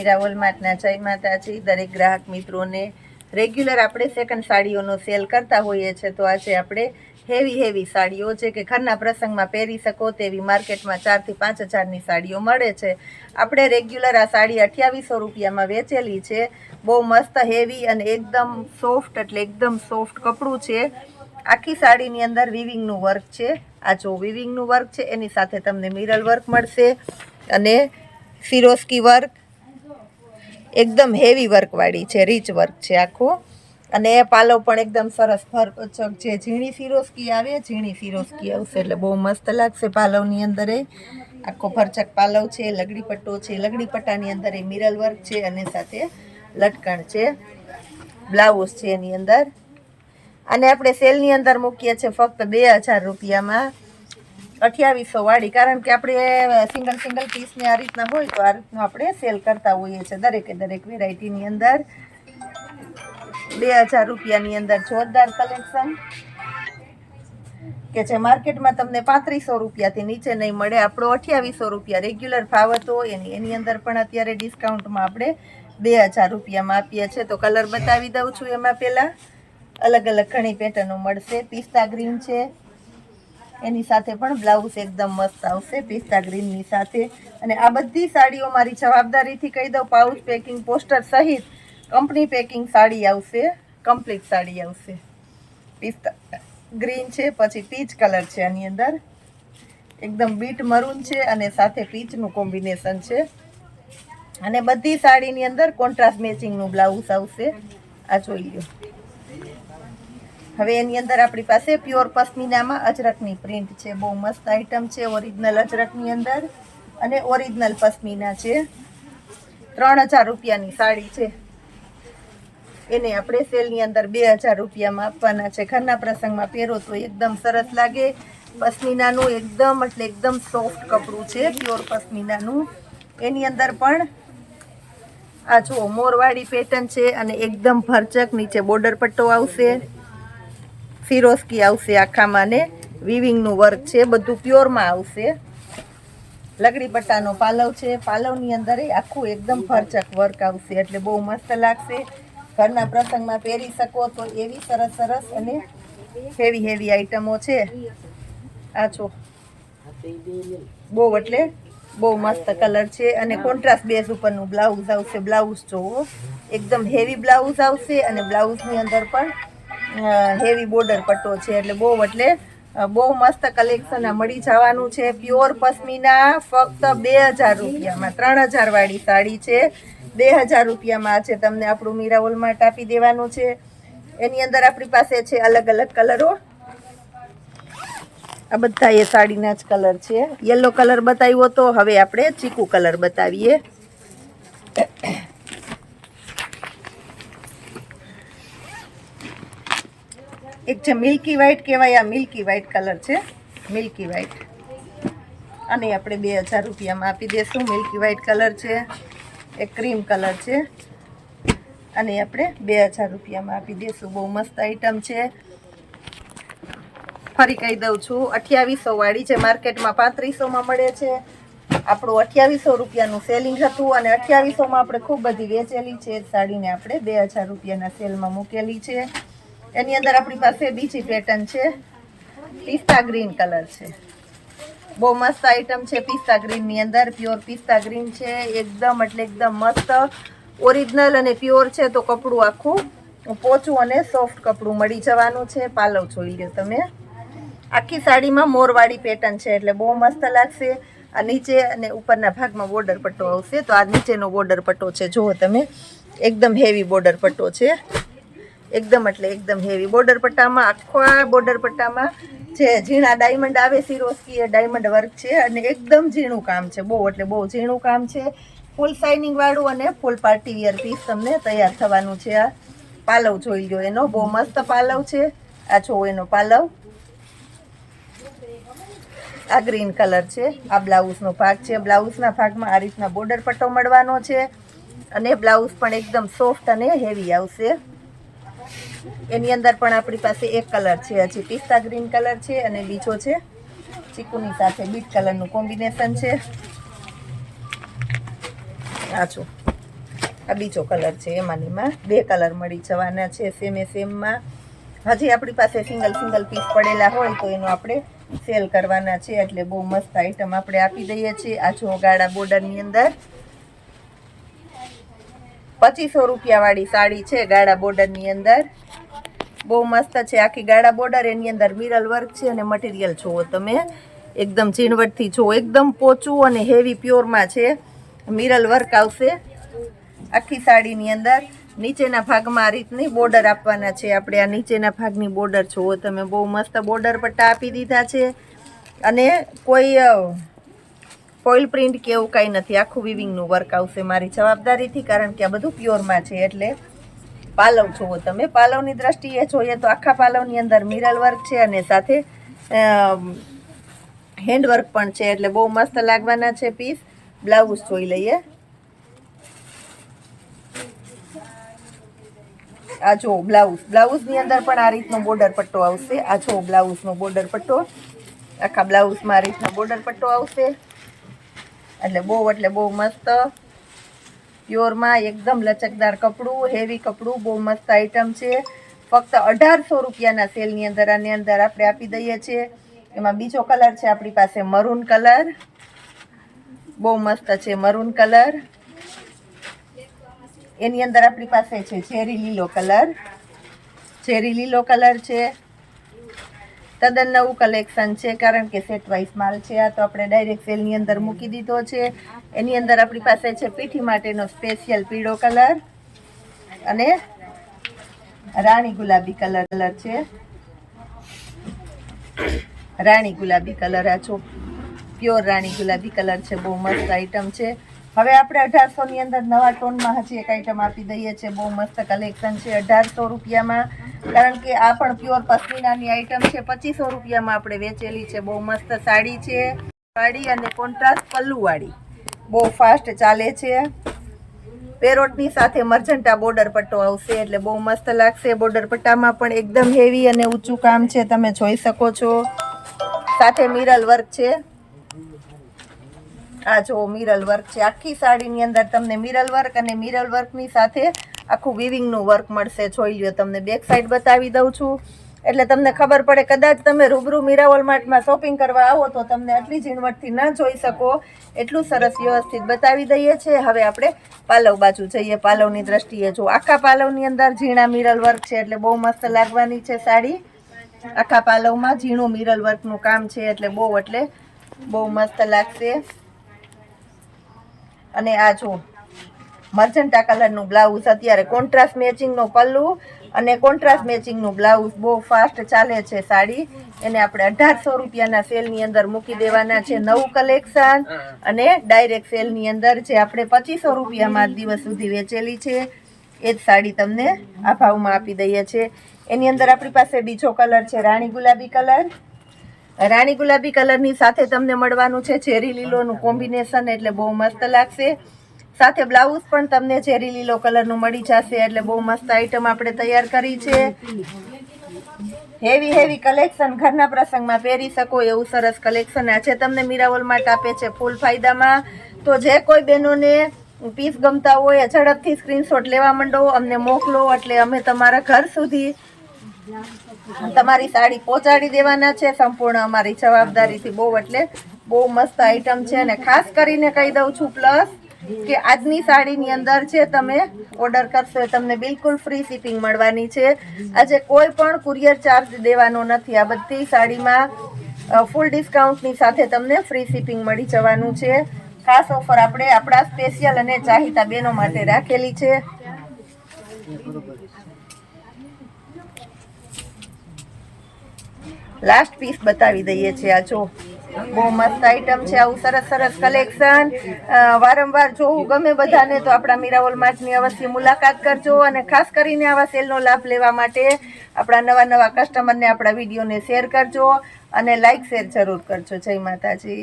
મીરા વોલમાર્ટના જય માતાજી. દરેક ગ્રાહક મિત્રોને રેગ્યુલર આપણે સેકન્ડ સાડીઓનો સેલ કરતા હોઈએ છીએ, તો આજે આપણે હેવી સાડીઓ છે કે ઘરના પ્રસંગમાં પહેરી શકો તેવી માર્કેટમાં 4 થી 5 હજારની સાડીઓ મળે છે. આપણે રેગ્યુલર આ સાડી 2800 રૂપિયામાં વેચેલી છે. બહુ મસ્ત હેવી અને એકદમ સોફ્ટ, એટલે એકદમ સોફ્ટ કપડું છે. આખી સાડીની અંદર વિવિંગનું વર્ક છે. આ જો વિવિંગનું વર્ક છે, એની સાથે તમને મિરર વર્ક મળશે અને ફિરોસ્કી વર્ક, એકદમ હેવી વર્કવાળી છે, રીચ વર્ક છે આખું. અને પાલવ પણ એકદમ સરસ ફરચક છે, ઝીણી ફિરોસ્કી આવે, ઝીણી ફિરોસ્કી આવશે એટલે બહુ મસ્ત લાગશે. પાલવની અંદર આખો ફરચક પાલવ છે, લગડી પટ્ટો છે, લગડી પટ્ટાની અંદર મિરર વર્ક છે અને સાથે લટકણ છે. બ્લાઉઝ છે એની અંદર. અને આપણે સેલની અંદર મૂકીએ છીએ ફક્ત 2000 રૂપિયામાં 2800 વાળી, કારણ કે આપણે સિંગલ પીસને આ રીતના હોય તો આ રીતનું આપણે સેલ કરતા હોઈએ છીએ. દરેક વેરાયટીની અંદર 2000 રૂપિયાની અંદર જોરદાર કલેક્શન કે જે માર્કેટમાં તમને 3500 રૂપિયાથી નીચે નહીં મળે. આપણો 2800 રૂપિયા રેગ્યુલર ભાવ હતો, એની અંદર પણ અત્યારે ડિસ્કાઉન્ટમાં આપણે 2000 રૂપિયામાં આપીએ છીએ. તો કલર બતાવી દઉં છું. એમાં પહેલાં અલગ ઘણી પેટર્નો મળશે. પિસ્તા ગ્રીન છે, એની સાથે પણ બ્લાઉઝ એકદમ મસ્ત આવશે પિસ્તા ગ્રીનની સાથે. અને આ બધી સાડીઓ મારી જવાબદારીથી કહી દઉં, પાઉચ પેકિંગ પોસ્ટર સહિત કંપની પેકિંગ સાડી આવશે, કમ્પ્લીટ સાડી આવશે. પિસ્તા ગ્રીન છે, પછી પીચ કલર છે, આની અંદર એકદમ બીટ મરૂન છે અને સાથે પીચનું કોમ્બિનેશન છે. અને બધી સાડીની અંદર કોન્ટ્રાસ્ટ મેચિંગનું બ્લાઉઝ આવશે. આ જોઈ લો. હવે એની અંદર આપણી પાસે પ્યોર પશ્મિનામાં અજરકની પ્રિન્ટ છે. બહુ મસ્ત આઈટમ છે, ઓરિજિનલ અજરકની અંદર અને ઓરિજિનલ પશ્મિના છે. 3000 રૂપિયાની સાડી છે, એને આપણે સેલની અંદર 2000 રૂપિયામાં આપવાના છે. ઘરના પ્રસંગમાં પહેરો તો એકદમ સરસ લાગે. પશ્મિનાનું એકદમ સોફ્ટ કપડું છે, પ્યોર પશ્મિનાનું. એની અંદર પણ આ જુઓ મોરવાળી પેટર્ન છે અને એકદમ ભરચક નીચે બોર્ડર પટ્ટો આવશે, ફિરોસ્કી આવશે આખામાં ને વિવિંગનું વર્ક છે, બધું પ્યોરમાં આવશે. લગડી પટ્ટાનો પાલવ છે, પાલવની અંદર આખું એકદમ ભરચક વર્ક આવશે એટલે બહુ મસ્ત લાગશે. ઘરના પ્રસંગમાં પહેરી શકો તો એવી સરસ અને હેવી આઈટમો છે. આ છો બહુ મસ્ત કલર છે અને કોન્ટ્રાસ્ટ બેઝ ઉપરનું બ્લાઉઝ આવશે. બ્લાઉઝ જોવો, એકદમ હેવી બ્લાઉઝ આવશે અને બ્લાઉઝની અંદર પણ હેવી બોર્ડર પટ્ટો છે એટલે બહુ મસ્ત કલેક્શન આ મળી જવાનું છે. પ્યોર પશ્મિના ફક્ત 2000 રૂપિયામાં 3000 વાળી સાડી છે. 2000 રૂપિયામાં આજે તમને આપણું મીરા વોલમાર્ટ આપી દેવાનું છે. એની અંદર આપણી પાસે છે અલગ કલરો. આ બધા એ સાડીના જ કલર છે. યલો કલર બતાવ્યો તો હવે આપણે ચીકુ કલર બતાવીએ. એક છે મિલ્કી વ્હાઈટ કહેવાય, આ મિલ્કી વ્હાઈટ કલર છે, મિલ્કી વ્હાઈટ. અને આપણે 2000 રૂપિયામાં આપી દઈશું. મિલ્કી વ્હાઈટ કલર છે, એક ક્રીમ કલર છે અને આપણે 2000 રૂપિયામાં આપી દઈશું. બહુ મસ્ત આઈટમ છે. ફરી કહી દઉં છું, 2800 વાળી જે માર્કેટમાં 3500માં મળે છે, આપણું 2800 રૂપિયાનું સેલિંગ હતું અને 2800માં આપણે ખૂબ બધી વેચેલી છે. સાડીને આપણે 2000 રૂપિયાના સેલમાં મૂકેલી છે. એની અંદર આપણી પાસે બીજી પેટર્ન છે, પિસ્તા ગ્રીન કલર છે. બહુ મસ્ત આઈટમ છે. પિસ્તા ગ્રીનની અંદર પ્યોર પિસ્તા ગ્રીન છે, એકદમ મસ્ત ઓરિજિનલ અને પ્યોર છે. તો કપડું આખું પોચું અને સોફ્ટ કપડું મળી જવાનું છે. પાલવ જોઈ લો તમે. આખી સાડીમાં મોરવાળી પેટર્ન છે એટલે બહુ મસ્ત લાગશે. આ નીચે અને ઉપરના ભાગમાં બોર્ડર પટ્ટો આવશે. તો આ નીચેનો બોર્ડર પટ્ટો છે, જુઓ તમે, એકદમ હેવી બોર્ડર પટ્ટો છે. એકદમ હેવી બોર્ડર પટ્ટામાં, આખા બોર્ડર પટ્ટામાં જે ઝીણા ડાયમંડ આવે સિરોસ્કી, એ ડાયમંડ વર્ક છે અને એકદમ ઝીણું કામ છે. બહુ ઝીણું કામ છે. ફૂલ શાઇનિંગ વાળું અને ફૂલ પાર્ટી વિયર પીસ તમને તૈયાર થવાનું છે. આ પાલવ જોઈ લો એનો, બહુ મસ્ત પાલવ છે. આ જો એનો પાલવ, આ ગ્રીન કલર છે. આ બ્લાઉઝનો ભાગ છે. બ્લાઉઝના ભાગમાં આ રીતના બોર્ડર પટ્ટો મળવાનો છે અને બ્લાઉઝ પણ એકદમ સોફ્ટ અને હેવી આવશે. એની અંદર પણ આપણી પાસે એક કલર છે, હજી પિસ્તા ગ્રીન કલર છે અને બીજો છે ચીકુની સાથે બીટ કલરનું કોમ્બિનેશન છે. આ જો આ બીજો કલર છે, એમાં 2 કલર મળી જવાના છે સેમે સેમમાં. હજી આપણી પાસે સિંગલ પીસ પડેલા હોય તો એનો આપણે સેલ કરવાના છે, એટલે બહુ મસ્ત આઈટમ આપણે આપી દઈએ છીએ. આ જો ગાળા બોર્ડરની અંદર 2500 રૂપિયાવાળી સાડી છે, ગાળા બોર્ડરની અંદર બહુ મસ્ત છે. આખી ગાળા બોર્ડર, એની અંદર મિરર વર્ક છે અને મટીરિયલ જુઓ તમે એકદમ ઝીણવટથી જુઓ, એકદમ પોચું અને હેવી પ્યોરમાં છે. મિરર વર્ક આવશે આખી સાડીની અંદર. નીચેના ભાગમાં આ રીતની બોર્ડર આપવાના છે આપણે. આ નીચેના ભાગની બોર્ડર જુઓ તમે, બહુ મસ્ત બોર્ડર પટ્ટા આપી દીધા છે અને કોઈ ફોઇલ પ્રિન્ટ કે એવું કાંઈ નથી. આખું વિવિંગનું વર્ક આવશે મારી જવાબદારીથી, કારણ કે આ બધું પ્યોરમાં છે. એટલે પાલવ જુઓ તમે, પાલવની દ્રષ્ટિએ જોઈએ તો આખા પાલવની અંદર મિરર વર્ક છે અને સાથે હેન્ડવર્ક પણ છે, એટલે બહુ મસ્ત લાગવાના છે પીસ. બ્લાઉઝ જોઈ લઈએ. આ જો બ્લાઉઝની અંદર પણ આ રીતનો બોર્ડર પટ્ટો આવશે. આ જો બ્લાઉઝનો બોર્ડર પટ્ટો, આખા બ્લાઉઝમાં આ રીતનો બોર્ડર પટ્ટો આવશે. એટલે બહુ મસ્ત પ્યોરમાં એકદમ લચકદાર કપડું, હેવી કપડું, બહુ મસ્ત આઈટમ છે. ફક્ત 1800 રૂપિયાના સેલની અંદર આની અંદર આપણે આપી દઈએ છીએ. એમાં બીજો કલર છે આપણી પાસે મરૂન કલર, બહુ મસ્ત છે મરૂન કલર. એની અંદર આપણી પાસે છે ચેરી લીલો કલર છે. તદ્દન નવું કલેક્શન છે, કારણ કે સેટ વાઇઝ માલ છે. આ તો આપણે ડાયરેક્ટ સેલની અંદર મૂકી દીધો છે. એની અંદર આપણી પાસે છે પીઠી માટેનો સ્પેશિયલ પીળો કલર અને રાણી ગુલાબી કલર છે. રાણી ગુલાબી કલર, આ જો પ્યોર રાણી ગુલાબી કલર છે, બહુ મસ્ત આઈટમ છે. હવે આપણે 1800 ની અંદર નવા ટોનમાં હજી એક આઈટમ આપી દઈએ છીએ. બહુ મસ્ત કલેક્શન છે 1800 રૂપિયામાં, કારણ કે આ પણ પ્યોર પશ્મિનાની આઈટમ છે. 2500 રૂપિયામાં આપણે વેચેલી છે. બહુ મસ્ત સાડી છે, સાડી અને કોન્ટ્રાસ્ટ પલ્લુવાળી, બહુ ફાસ્ટ ચાલે છે. પેરોટની સાથે મર્જન્ટા બોર્ડર પટ્ટો આવશે, એટલે બહુ મસ્ત લાગશે. બોર્ડર પટ્ટામાં પણ એકદમ હેવી અને ઊંચું કામ છે, તમે જોઈ શકો છો. સાથે મિરર વર્ક છે. આ જો મિરર વર્ક છે, આખી સાડીની અંદર તમને મિરર વર્ક અને મિરર વર્કની સાથે આખું વિવિંગનું વર્ક મળશે. જોઈ લ્યો, તમને બેક સાઈડ બતાવી દઉં છું એટલે તમને ખબર પડે. કદાચ તમે રૂબરૂ મીરાવલ માર્ટમાં શોપિંગ કરવા આવો તો તમને આટલી ઝીણવટથી ન જોઈ શકો, એટલું સરસ વ્યવસ્થિત બતાવી દઈએ છીએ. હવે આપણે પાલવ બાજુ જઈએ. પાલવની દ્રષ્ટિએ જો આખા પાલવની અંદર ઝીણા મિરર વર્ક છે, એટલે બહુ મસ્ત લાગવાની છે સાડી. આખા પાલવમાં ઝીણું મિરર વર્કનું કામ છે, એટલે બહુ મસ્ત લાગશે. અને આ જો મર્જન્ટા કલરનું બ્લાઉઝ, અત્યારે કોન્ટ્રાસ્ટ મેચિંગનો પલ્લુ અને કોન્ટ્રાસ્ટ મેચિંગનું બ્લાઉઝ, બહુ ફાસ્ટ ચાલે છે સાડી. એને આપણે 1800 રૂપિયાના સેલની અંદર મૂકી દેવાના છે. નવું કલેક્શન અને ડાયરેક્ટ સેલની અંદર જે આપણે 2500 રૂપિયામાં દિવસ સુધી વેચેલી છે, એ જ સાડી તમને આ ભાવમાં આપી દઈએ છીએ. એની અંદર આપણી પાસે બીજો કલર છે રાણી ગુલાબી કલર. રાણી ગુલાબી કલરની સાથે તમને મળવાનું છે ચેરી લીલોનું કોમ્બિનેશન, એટલે બહુ મસ્ત લાગશે. સાથે બ્લાઉઝ પણ તમને ચેરી લીલો કલરનું મળી જશે, એટલે બહુ મસ્ત આઈટમ આપણે તૈયાર કરી છે. હેવી કલેક્શન, ઘરના પ્રસંગમાં પહેરી શકો એવું સરસ કલેક્શન આજે તમને મીરાવલ માર્ટ આપે છે ફૂલ ફાયદામાં. તો જે કોઈ બહેનોને પીસ ગમતા હોય ઝડપથી સ્ક્રીનશોટ લેવા માંડો, અમને મોકલો, એટલે અમે તમારા ઘર સુધી તમારી સાડી પહોંચાડી દેવાના છે, સંપૂર્ણ અમારી જવાબદારીથી. બહુ મસ્ત આઈટમ છે. અને ખાસ કરીને કહી દઉં છું પ્લસ કે આજની સાડીની અંદર છે તમે ઓર્ડર કરશો એ તમને બિલકુલ ફ્રી શિપિંગ મળવાની છે. આજે કોઈ પણ કુરિયર ચાર્જ દેવાનો નથી. આ બધી સાડીમાં ફૂલ ડિસ્કાઉન્ટની સાથે તમને ફ્રી શિપિંગ મળી જવાનું છે. ખાસ ઓફર આપણે આપણા સ્પેશિયલ અને ચાહિતા બહેનો માટે રાખેલી છે. લાસ્ટ પીસ બતાવી દઈએ છીએ. આ જો બહુ મસ્ત આઈટમ છે. આવું સરસ કલેક્શન વારંવાર જોવું ગમે બધાને તો આપણા મીરાવલ માર્ટની અવશ્ય મુલાકાત કરજો. અને ખાસ કરીને આવા સેલનો લાભ લેવા માટે આપણા નવા કસ્ટમરને આપણા વિડીયોને શેર કરજો અને લાઈક શેર જરૂર કરજો. જય માતાજી.